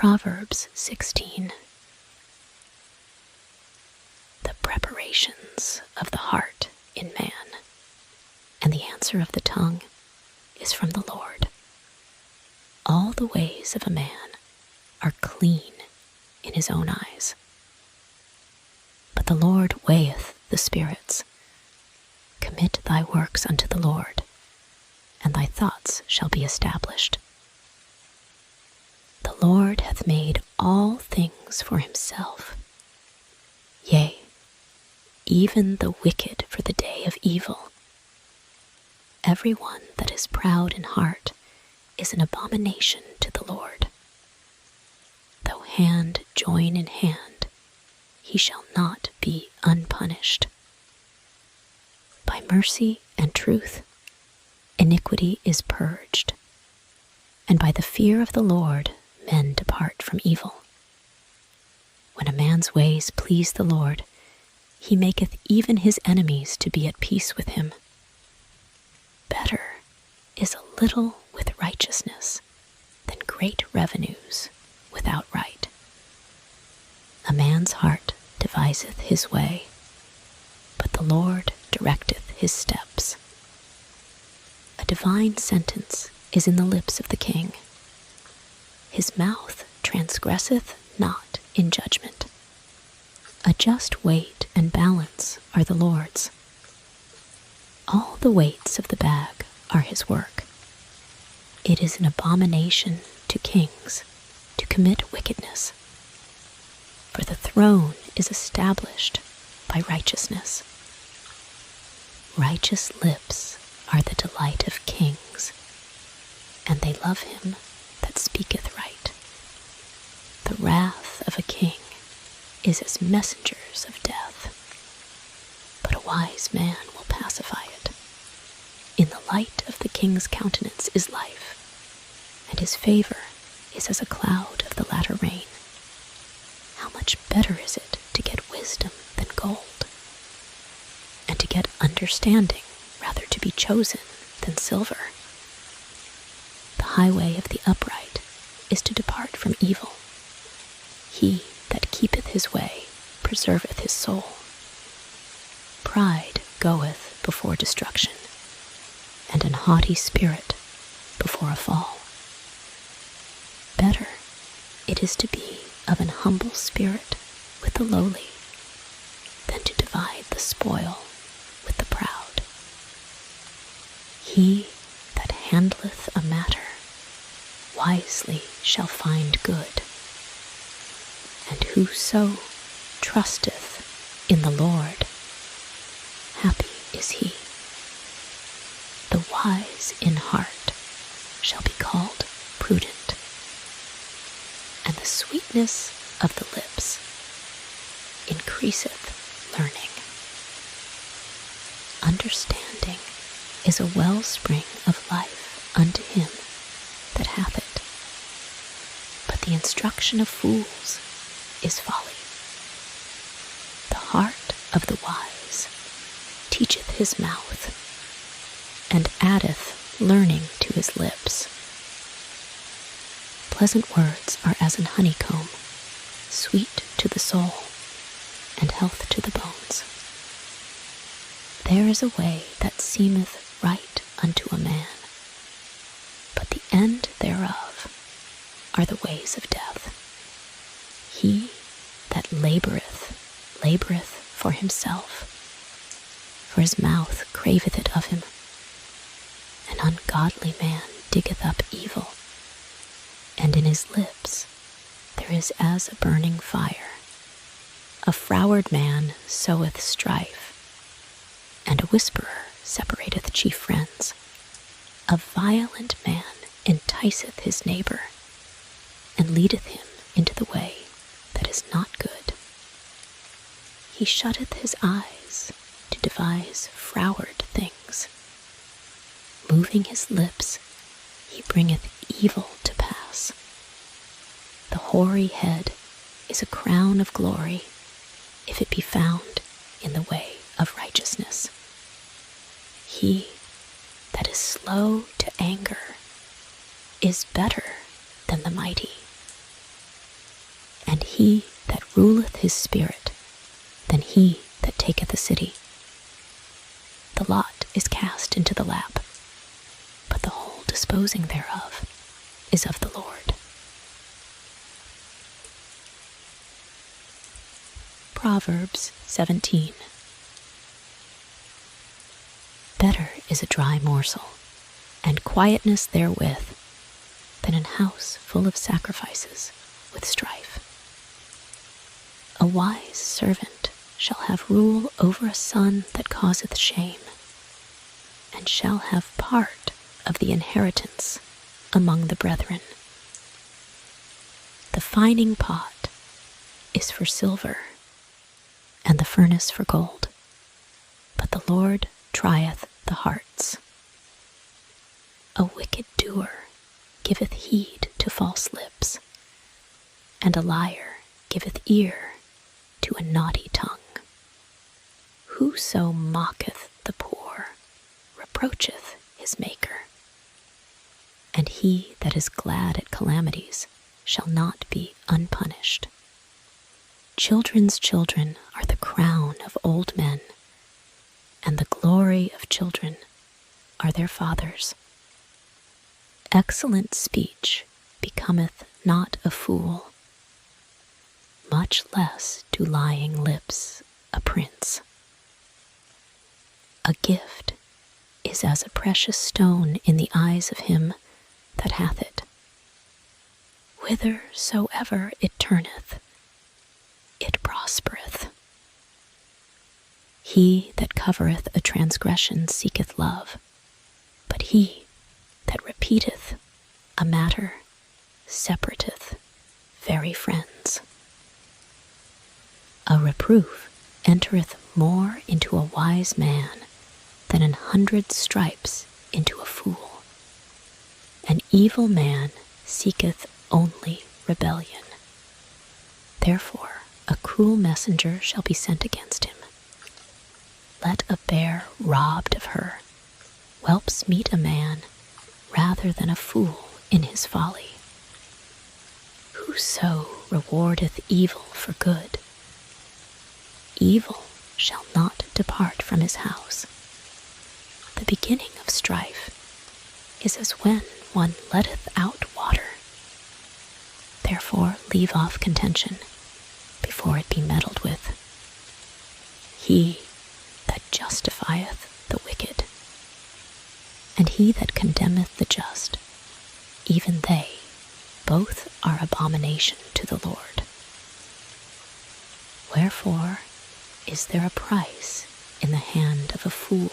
Proverbs 16. The preparations of the heart in man, and the answer of the tongue is from the Lord. All the ways of a man are clean in his own eyes, but the Lord weigheth the spirits. Commit thy works unto the Lord, and thy thoughts shall be established. The Lord hath made all things for himself, yea, even the wicked for the day of evil. Every one that is proud in heart is an abomination to the Lord. Though hand join in hand, he shall not be unpunished. By mercy and truth, iniquity is purged, and by the fear of the Lord men depart from evil. When a man's ways please the Lord, he maketh even his enemies to be at peace with him. Better is a little with righteousness than great revenues without right. A man's heart deviseth his way, but the Lord directeth his steps. A divine sentence is in the lips of the king. His mouth transgresseth not in judgment. A just weight and balance are the Lord's. All the weights of the bag are his work. It is an abomination to kings to commit wickedness. For the throne is established by righteousness. Righteous lips are the delight of kings, and they love him that speaketh right. The wrath of a king is as messengers of death, but a wise man will pacify it. In the light of the king's countenance is life, and his favor is as a cloud of the latter rain. How much better is it to get wisdom than gold, and to get understanding rather to be chosen than silver. The highway of the upright is to depart from evil. He that keepeth his way preserveth his soul. Pride goeth before destruction, and an haughty spirit before a fall. Better it is to be of an humble spirit with the lowly than to divide the spoil with the proud. He that handleth a matter wisely shall find good, and whoso trusteth in the Lord, happy is he. The wise in heart shall be called prudent, and the sweetness of the lips increaseth learning. Understanding is a wellspring of life unto him that hath it, but the instruction of fools is folly. The heart of the wise teacheth his mouth, and addeth learning to his lips. Pleasant words are as an honeycomb, sweet to the soul, and health to the bones. There is a way that seemeth right unto a man, but the end thereof are the ways of death. He that laboureth, laboureth for himself, for his mouth craveth it of him. An ungodly man diggeth up evil, and in his lips there is as a burning fire. A froward man soweth strife, and a whisperer separateth chief friends. A violent man enticeth his neighbor, and leadeth him into the way that is not good. He shutteth his eyes to devise froward things. Moving his lips, he bringeth evil to pass. The hoary head is a crown of glory, if it be found in the way of righteousness. He that is slow to anger is better than the mighty, he that ruleth his spirit than he that taketh a city. The lot is cast into the lap, but the whole disposing thereof is of the Lord. Proverbs 17. Better is a dry morsel, and quietness therewith, than an house full of sacrifices with strife. A wise servant shall have rule over a son that causeth shame, and shall have part of the inheritance among the brethren. The fining pot is for silver, and the furnace for gold, but the Lord trieth the hearts. A wicked doer giveth heed to false lips, and a liar giveth ear to a naughty tongue. Whoso mocketh the poor reproacheth his Maker, and he that is glad at calamities shall not be unpunished. Children's children are the crown of old men, and the glory of children are their fathers. Excellent speech becometh not a fool, much less do lying lips a prince. A gift is as a precious stone in the eyes of him that hath it. Whithersoever it turneth, it prospereth. He that covereth a transgression seeketh love, but he that repeateth a matter separateth very friends. A reproof entereth more into a wise man than 100 stripes into a fool. An evil man seeketh only rebellion. Therefore a cruel messenger shall be sent against him. Let a bear robbed of her whelps meet a man rather than a fool in his folly. Whoso rewardeth evil for good, evil shall not depart from his house. The beginning of strife is as when one letteth out water. Therefore leave off contention before it be meddled with. He that justifieth the wicked, and he that condemneth the just, even they both are abomination to the Lord. Wherefore is there a price in the hand of a fool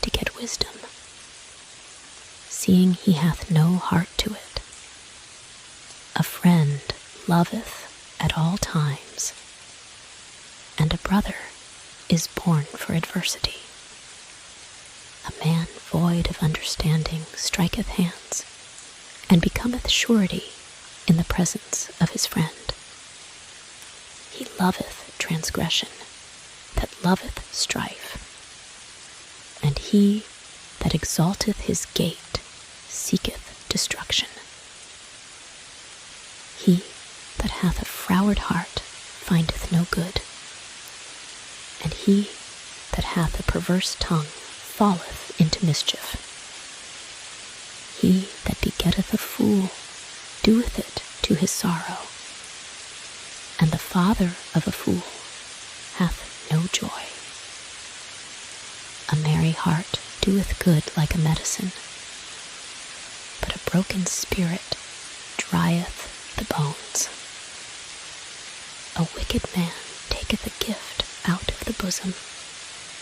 to get wisdom, seeing he hath no heart to it? A friend loveth at all times, and a brother is born for adversity. A man void of understanding striketh hands, and becometh surety in the presence of his friend. He loveth transgression, that loveth strife, and he that exalteth his gate seeketh destruction. He that hath a froward heart findeth no good, and he that hath a perverse tongue falleth into mischief. He that begetteth a fool doeth it to his sorrow, and the father of a fool hath no joy. A merry heart doeth good like a medicine, but a broken spirit drieth the bones. A wicked man taketh a gift out of the bosom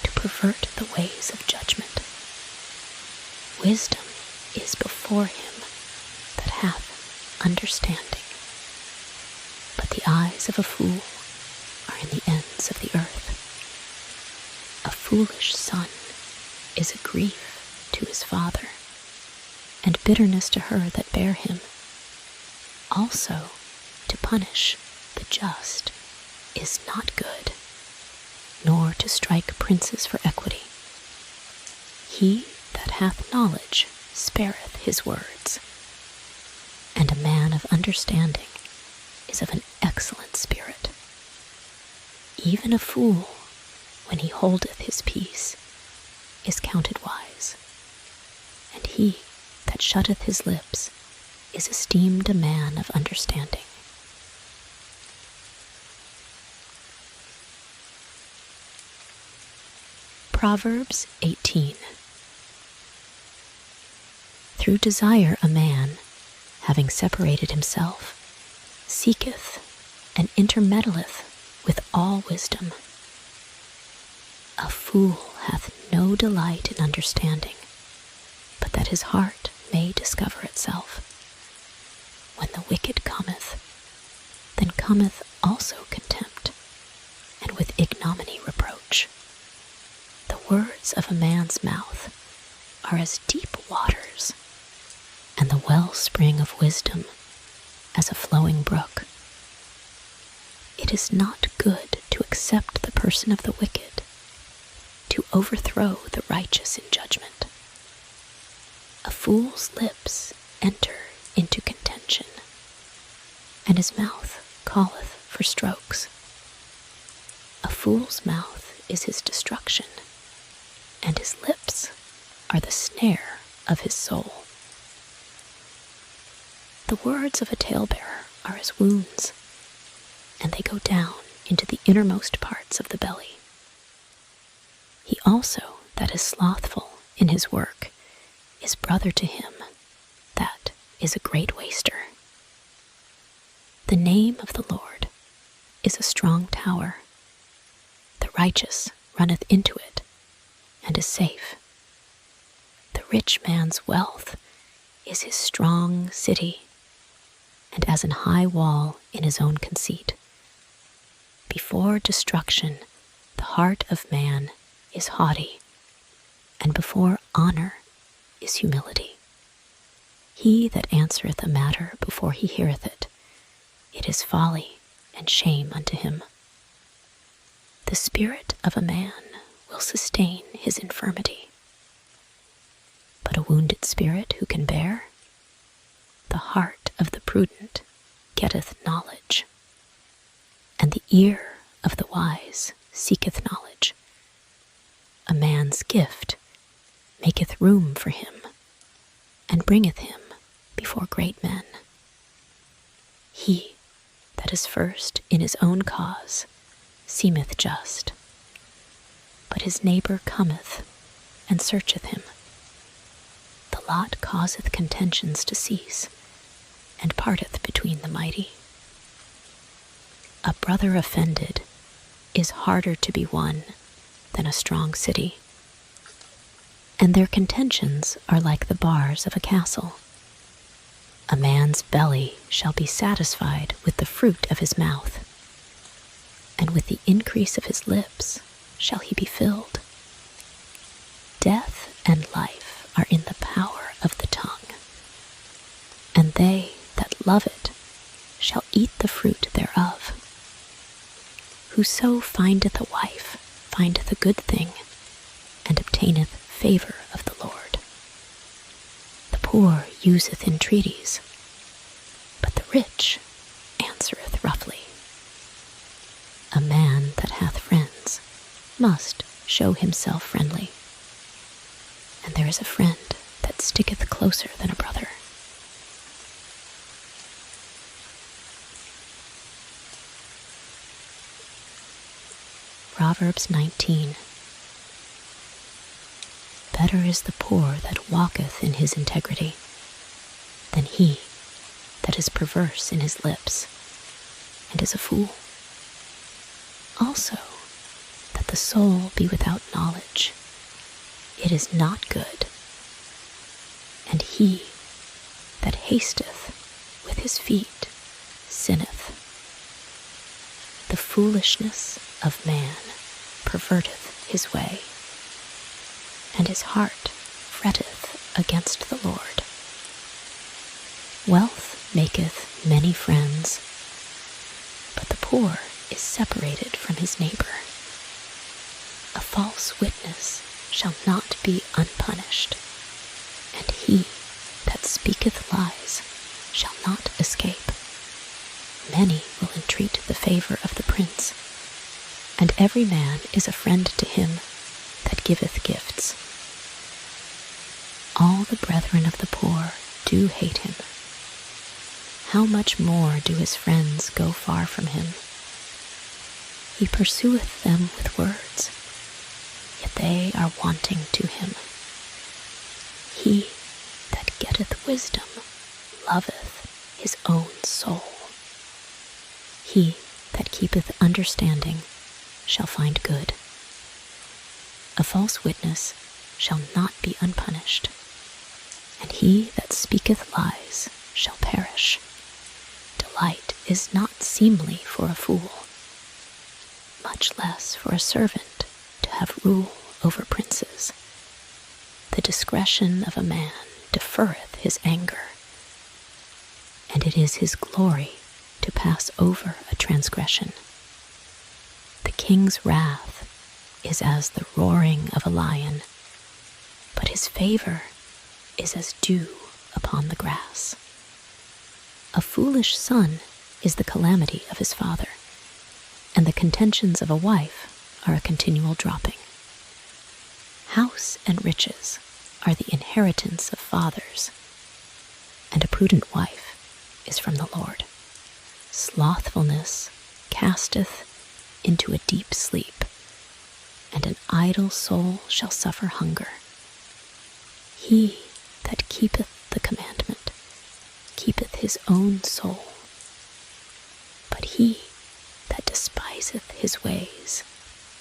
to pervert the ways of judgment. Wisdom is before him that hath understanding, but the eyes of a fool are in the ends of the earth. A foolish son is a grief to his father, and bitterness to her that bare him. Also, to punish the just is not good, nor to strike princes for equity. He that hath knowledge spareth his words, and a man of understanding is of an excellent spirit. Even a fool, when he holdeth his peace, is counted wise, and he that shutteth his lips is esteemed a man of understanding. Proverbs 18. Through desire a man, having separated himself, seeketh and intermeddleth with all wisdom. A fool hath no delight in understanding, but that his heart may discover itself. When the wicked cometh, then cometh also contempt, and with ignominy reproach. The words of a man's mouth are as deep waters, and the wellspring of wisdom as a flowing brook. It is not good to accept the person of the wicked, to overthrow the righteous in judgment. A fool's lips enter into contention, and his mouth calleth for strokes. A fool's mouth is his destruction, and his lips are the snare of his soul. The words of a talebearer are as wounds, and they go down into the innermost parts of the belly. He also that is slothful in his work is brother to him that is a great waster. The name of the Lord is a strong tower. The righteous runneth into it, and is safe. The rich man's wealth is his strong city, and as an high wall in his own conceit. Before destruction the heart of man is haughty, and before honor is humility. He that answereth a matter before he heareth it, it is folly and shame unto him. The spirit of a man will sustain his infirmity, but a wounded spirit who can bear? The heart of the prudent getteth knowledge, and the ear of the wise seeketh knowledge. A man's gift maketh room for him, and bringeth him before great men. He that is first in his own cause seemeth just, but his neighbor cometh and searcheth him. The lot causeth contentions to cease, and parteth between the mighty. A brother offended is harder to be won than a strong city, and their contentions are like the bars of a castle. A man's belly shall be satisfied with the fruit of his mouth, and with the increase of his lips shall he be filled. Death and life are in the power of the tongue, and they that love it shall eat the fruit thereof. Whoso findeth a wife findeth a good thing, and obtaineth favor of the Lord. The poor useth entreaties, but the rich answereth roughly. A man that hath friends must show himself friendly, and there is a friend that sticketh closer than a brother. Proverbs 19. Better is the poor that walketh in his integrity than he that is perverse in his lips and is a fool. Also, that the soul be without knowledge, it is not good. And he that hasteth with his feet sinneth. The foolishness of man perverteth his way, and his heart fretteth against the Lord. Wealth maketh many friends, but the poor is separated from his neighbor. A false witness shall not be unpunished, and he that speaketh lies shall not escape. Many will entreat the favor of the prince, and every man is a friend to him that giveth gifts. All the brethren of the poor do hate him. How much more do his friends go far from him? He pursueth them with words, yet they are wanting to him. He that getteth wisdom loveth his own soul. He that keepeth understanding shall find good. A false witness shall not be unpunished, and he that speaketh lies shall perish. Delight is not seemly for a fool, much less for a servant to have rule over princes. The discretion of a man deferreth his anger, and it is his glory to pass over a transgression. The king's wrath is as the roaring of a lion, but his favor is as dew upon the grass. A foolish son is the calamity of his father, and the contentions of a wife are a continual dropping. House and riches are the inheritance of fathers, and a prudent wife is from the Lord. Slothfulness casteth into a deep sleep, and an idle soul shall suffer hunger. He that keepeth the commandment keepeth his own soul, but he that despiseth his ways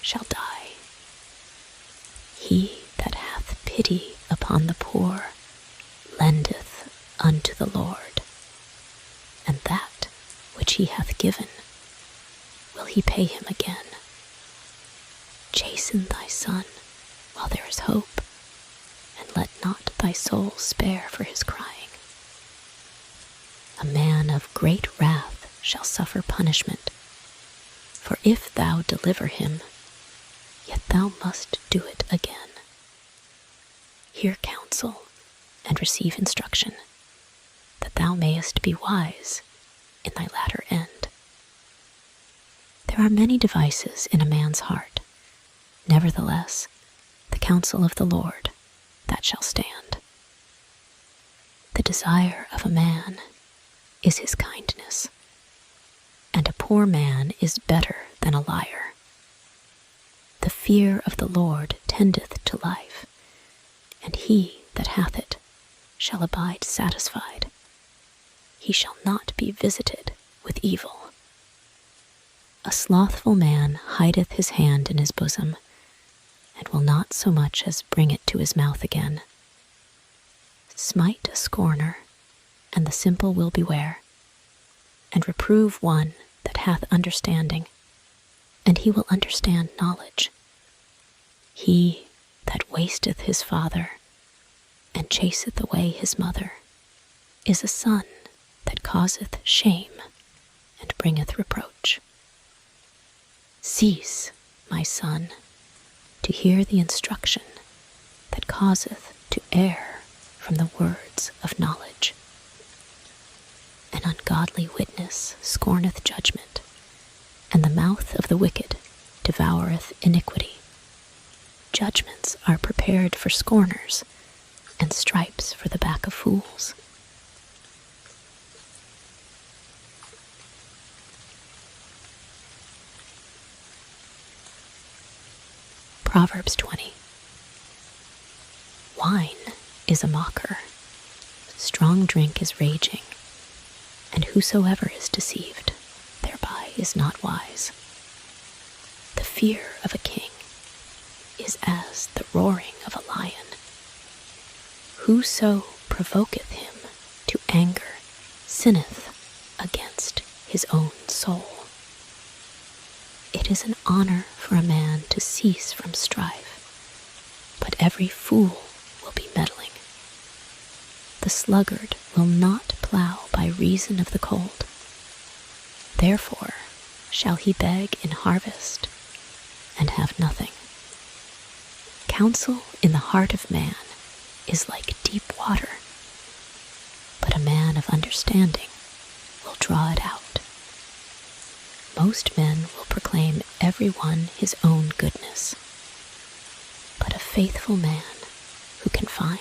shall die. He that hath pity upon the poor lendeth unto the Lord, and that which he hath given will he pay him again. Chasten thy son while there is hope, and let not thy soul spare for his crying. A man of great wrath shall suffer punishment, for if thou deliver him, yet thou must do it again. Hear counsel and receive instruction, that thou mayest be wise in thy latter end. There are many devices in a man's heart. Nevertheless, the counsel of the Lord, that shall stand. The desire of a man is his kindness, and a poor man is better than a liar. The fear of the Lord tendeth to life, and he that hath it shall abide satisfied. He shall not be visited with evil. A slothful man hideth his hand in his bosom, and will not so much as bring it to his mouth again. Smite a scorner, and the simple will beware, and reprove one that hath understanding, and he will understand knowledge. He that wasteth his father, and chaseth away his mother, is a son that causeth shame, and bringeth reproach. Cease, my son, to hear the instruction that causeth to err from the words of knowledge. An ungodly witness scorneth judgment, and the mouth of the wicked devoureth iniquity. Judgments are prepared for scorners, and stripes for the back of fools. Proverbs 20. Wine is a mocker, strong drink is raging, and whosoever is deceived thereby is not wise. The fear of a king is as the roaring of a lion. Whoso provoketh him to anger sinneth against his own soul. It is an honor for a man to cease from strife, but every fool will be meddling. The sluggard will not plow by reason of the cold. Therefore shall he beg in harvest and have nothing. Counsel in the heart of man is like deep water, but a man of understanding will draw it out. Most men will proclaim every one his own goodness, but a faithful man who can find?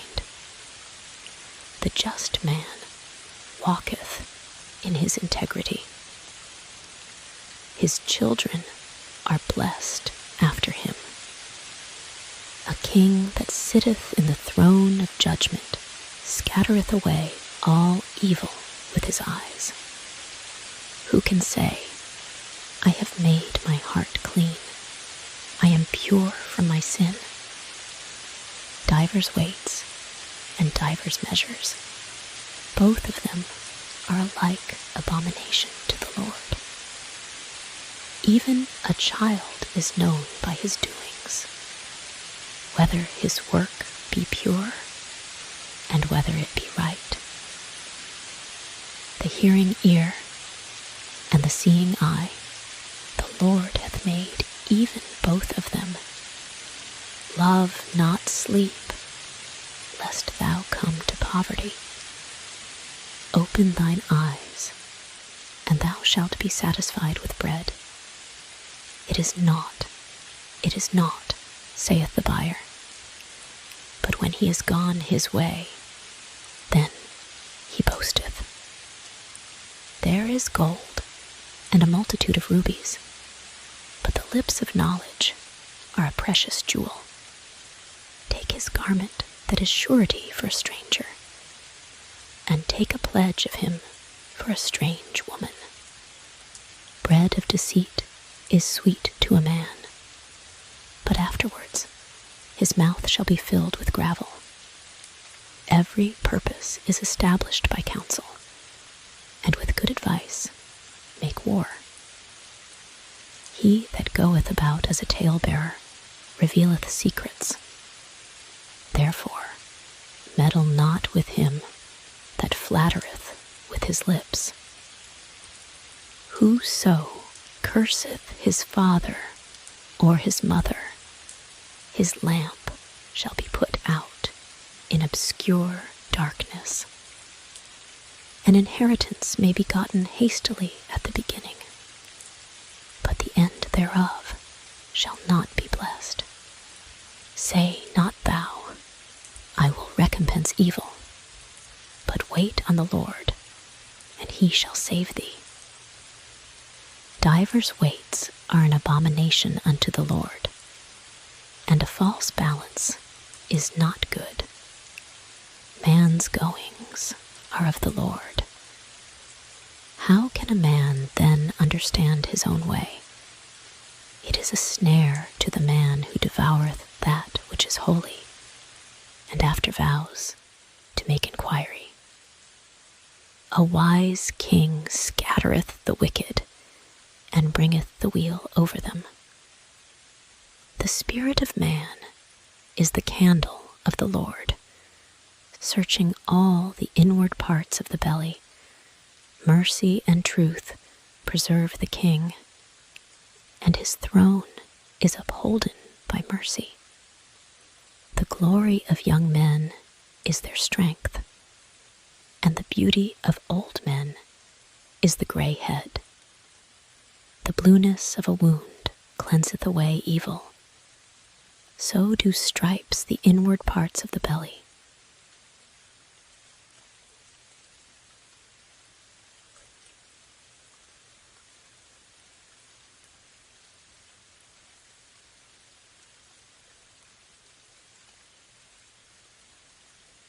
The just man walketh in his integrity. His children are blessed after him. A king that sitteth in the throne of judgment scattereth away all evil with his eyes. Who can say, I have made my heart clean, I am pure from my sin? Divers weights and divers measures, both of them are alike abomination to the Lord. Even a child is known by his doings, whether his work be pure and whether it be right. The hearing ear and the seeing eye, the Lord hath made even both of them. Love not sleep, lest thou come to poverty. Open thine eyes, and thou shalt be satisfied with bread. It is not, saith the buyer. But when he is gone his way, then he boasteth. There is gold and a multitude of rubies, but the lips of knowledge are a precious jewel. Take his garment that is surety for a stranger, and take a pledge of him for a strange woman. Bread of deceit is sweet to a man, but afterwards his mouth shall be filled with gravel. Every purpose is established by counsel, and with good advice make war. He that goeth about as a talebearer revealeth secrets. Therefore meddle not with him that flattereth with his lips. Whoso curseth his father or his mother, his lamp shall be put out in obscure darkness. An inheritance may be gotten hastily at the beginning, but the end thereof shall not be blessed. Say not thou, I will recompense evil, but wait on the Lord, and he shall save thee. Divers weights are an abomination unto the Lord, and a false balance is not good. Man's goings are of the Lord. How can a man then understand his own way? It is a snare to the man who devoureth that which is holy, and after vows to make inquiry. A wise king scattereth the wicked, and bringeth the wheel over them. The spirit of man is the candle of the Lord, searching all the inward parts of the belly. Mercy and truth preserve the king, and his throne is upholden by mercy. The glory of young men is their strength, and the beauty of old men is the gray head. The blueness of a wound cleanseth away evil. So do stripes the inward parts of the belly.